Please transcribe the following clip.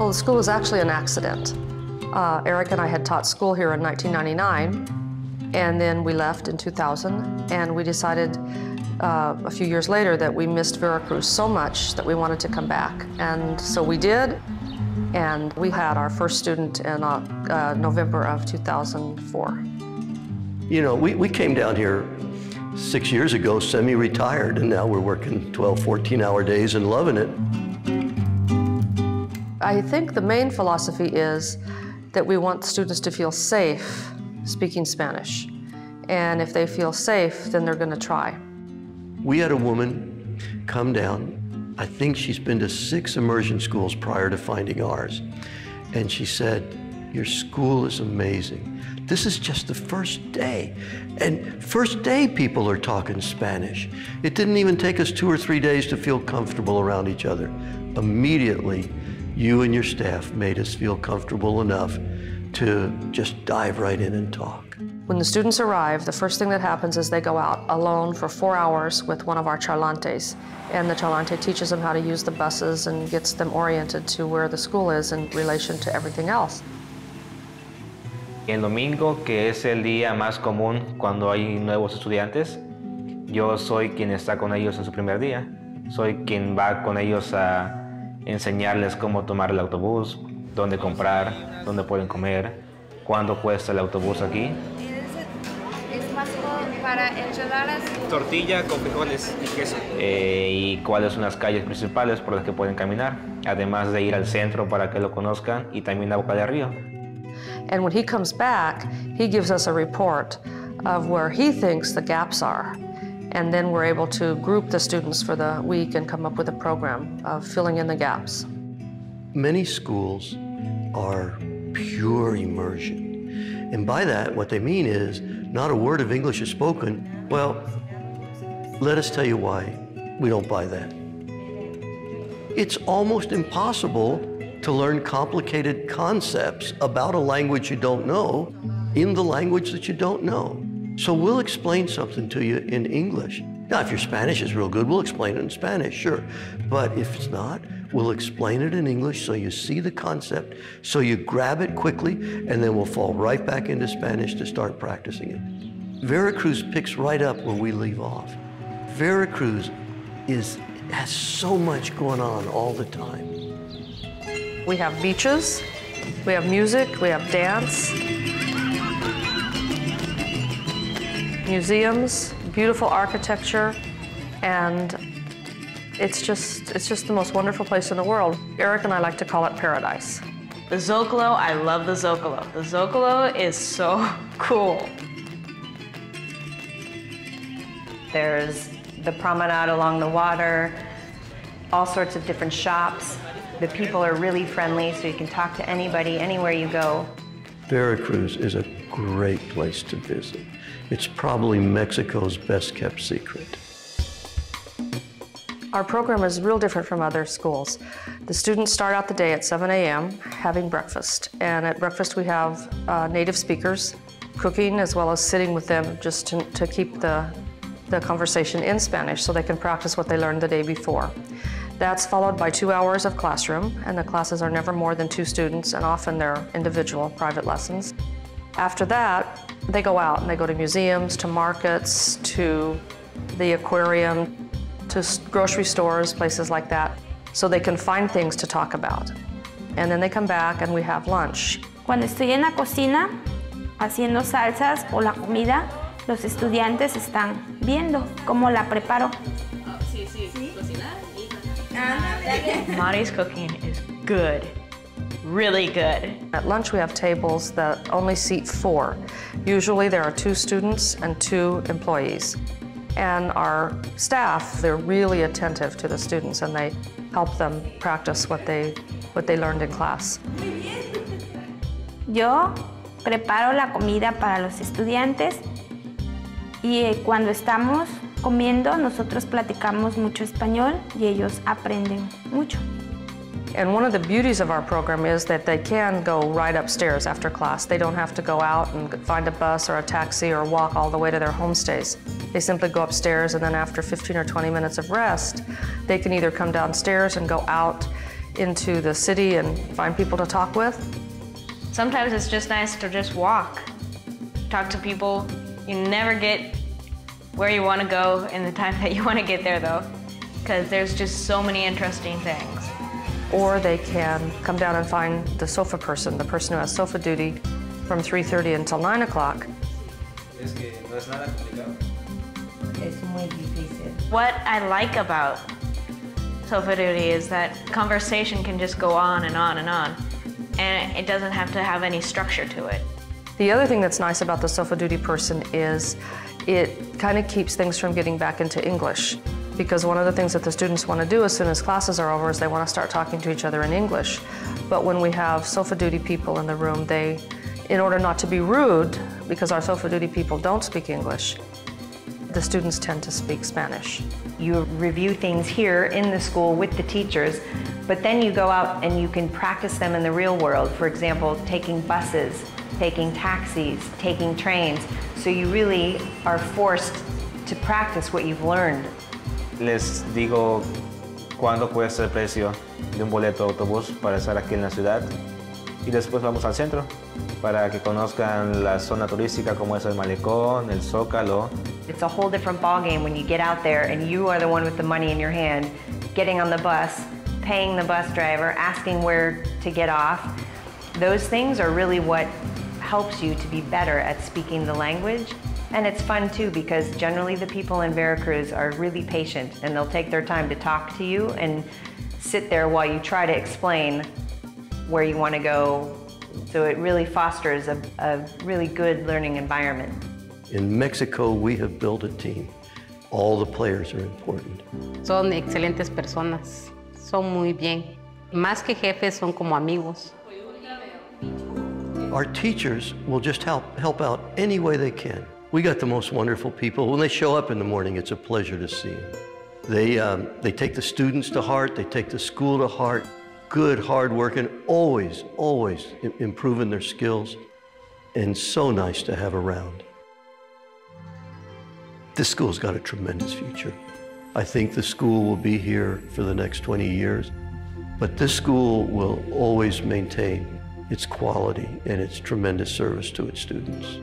Well, the school was actually an accident. Eric and I had taught school here in 1999, and then we left in 2000, and we decided a few years later that we missed Veracruz so much that we wanted to come back. And so we did, and we had our first student in November of 2004. You know, we came down here 6 years ago, semi-retired, and now we're working 12, 14-hour days and loving it. I think the main philosophy is that we want students to feel safe speaking Spanish. And if they feel safe, then they're going to try. We had a woman come down. I think she's been to 6 immersion schools prior to finding ours. And she said, "Your school is amazing. This is just the first day. And first day people are talking Spanish. It didn't even take us 2 or 3 days to feel comfortable around each other. Immediately, you and your staff made us feel comfortable enough to just dive right in and talk." When the students arrive, the first thing that happens is they go out alone for 4 hours with one of our charlantes. And the charlante teaches them how to use the buses and gets them oriented to where the school is in relation to everything else. El domingo, que es el día más común cuando hay nuevos estudiantes, yo soy quien está con ellos en su primer día. Soy quien va con ellos a enseñarles cómo tomar el autobús, dónde comprar, dónde pueden comer, cuánto cuesta el autobús aquí. Es más para enchiladas. Tortilla con frijoles y queso. Y cuáles son las calles principales por las que pueden caminar, además de ir al centro para que lo conozcan y también a Boca del Río. And when he comes back, he gives us a report of where he thinks the gaps are. And then we're able to group the students for the week and come up with a program of filling in the gaps. Many schools are pure immersion. And by that, what they mean is not a word of English is spoken. Well, let us tell you why we don't buy that. It's almost impossible to learn complicated concepts about a language you don't know in the language that you don't know. So we'll explain something to you in English. Now, if your Spanish is real good, we'll explain it in Spanish, sure. But if it's not, we'll explain it in English so you see the concept, so you grab it quickly, and then we'll fall right back into Spanish to start practicing it. Veracruz picks right up where we leave off. Veracruz has so much going on all the time. We have beaches, we have music, we have dance, museums, beautiful architecture, and it's just the most wonderful place in the world. Eric and I like to call it paradise. The Zocalo, I love the Zocalo. The Zocalo is so cool. There's the promenade along the water, all sorts of different shops. The people are really friendly, so you can talk to anybody, anywhere you go. Veracruz is a great place to visit. It's probably Mexico's best-kept secret. Our program is real different from other schools. The students start out the day at 7 a.m. having breakfast. And at breakfast we have native speakers cooking as well as sitting with them just to keep the conversation in Spanish so they can practice what they learned the day before. That's followed by 2 hours of classroom, and the classes are never more than 2 students, and often they're individual private lessons. After that, they go out and they go to museums, to markets, to the aquarium, to grocery stores, places like that, so they can find things to talk about. And then they come back and we have lunch. Cuando estoy en la cocina haciendo salsas o la comida, los estudiantes están viendo cómo la preparo. Mari's cooking is good, really good. At lunch we have tables that only seat 4. Usually there are 2 students and 2 employees. And our staff, they're really attentive to the students and they help them practice what they learned in class. Yo preparo la comida para los estudiantes y cuando estamos comiendo nosotros platicamos mucho español y ellos aprenden mucho. And one of the beauties of our program is that they can go right upstairs after class. They don't have to go out and find a bus or a taxi or walk all the way to their homestays. They simply go upstairs, and then after 15 or 20 minutes of rest, they can either come downstairs and go out into the city and find people to talk with. Sometimes it's just nice to just walk, talk to people. You never get where you want to go in the time that you want to get there though, because there's just so many interesting things. Or they can come down and find the sofa person, the person who has sofa duty from 3:30 until 9 o'clock. What I like about sofa duty is that conversation can just go on and on and on, and it doesn't have to have any structure to it. The other thing that's nice about the sofa duty person is it kind of keeps things from getting back into English, because one of the things that the students want to do as soon as classes are over is they want to start talking to each other in English. But when we have sofa duty people in the room, in order not to be rude, because our sofa duty people don't speak English, the students tend to speak Spanish. You review things here in the school with the teachers, but then you go out and you can practice them in the real world. For example, taking buses, taking taxis, taking trains. So you really are forced to practice what you've learned. Les digo cuánto cuesta el precio de un boleto de autobús para estar aquí en la ciudad, y después vamos al centro para que conozcan la zona turística como es el Malecón, el Zócalo. It's a whole different ballgame when you get out there and you are the one with the money in your hand, getting on the bus, paying the bus driver, asking where to get off. Those things are really what helps you to be better at speaking the language. And it's fun too, because generally the people in Veracruz are really patient and they'll take their time to talk to you and sit there while you try to explain where you want to go. So it really fosters a really good learning environment. In Mexico, we have built a team. All the players are important. Son excelentes personas, son muy bien. Más que jefes, son como amigos. Our teachers will just help out any way they can. We got the most wonderful people. When they show up in the morning, it's a pleasure to see them. They take the students to heart, they take the school to heart. Good, hard work, and always improving their skills. And so nice to have around. This school's got a tremendous future. I think the school will be here for the next 20 years, but this school will always maintain its quality and its tremendous service to its students.